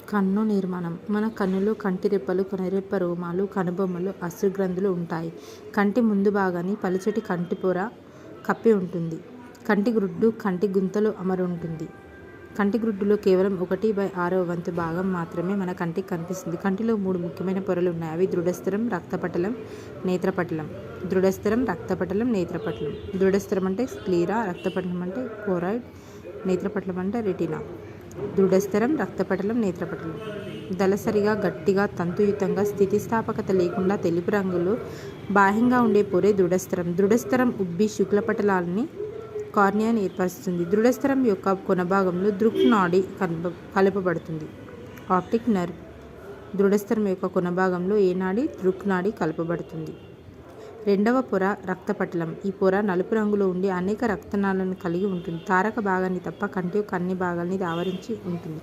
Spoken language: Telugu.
కన్ను నిర్మాణం. మన కన్నులో కంటి రెప్పలు, కనురెప్ప రోమాలు, కనుబొమ్మలు, అశ్రుగ్రంథులు ఉంటాయి. కంటి ముందు భాగాన్ని పలుచటి కంటిపొర కప్పి ఉంటుంది. కంటి గ్రుడ్డు కంటి గుంతలో అమరి ఉంటుంది. కంటి గ్రుడ్డులో కేవలం 1/6వ వంతు భాగం మాత్రమే మన కంటికి కనిపిస్తుంది. కంటిలో 3 ముఖ్యమైన పొరలు ఉన్నాయి. అవి దృఢస్థరం, రక్తపటలం, నేత్రపటలం. దృఢస్థరం, రక్తపటలం, నేత్రపటలం. దృఢస్థరం అంటే స్క్లీరా, రక్తపటలం అంటే కోరాయిడ్, నేత్రపటలం అంటే రెటీనా. దృఢస్థరం, రక్తపటలం, నేత్రపటలం. దళసరిగా, గట్టిగా, తంతుయుతంగా, స్థితిస్థాపకత లేకుండా తెలుపు రంగులో బాహ్యంగా ఉండే పొరే దృఢస్థరం. దృఢస్థరం ఉబ్బి శుక్లపటలాన్ని, కార్నియాని ఏర్పరుస్తుంది. దృఢస్థరం యొక్క కొనభాగంలో దృక్ నాడి కలపబడుతుంది. Optic nerve. దృఢస్థరం యొక్క కొనభాగంలో ఏ నాడి? దృక్ నాడి కలపబడుతుంది. రెండవ పొర రక్తపటలం. ఈ పొర నలుపు రంగులో ఉండి అనేక రక్తనాళాలను కలిగి ఉంటుంది. తారక భాగాన్ని తప్ప కంటి యొక్క అన్ని భాగాల్ని ఇది ఆవరించి ఉంటుంది.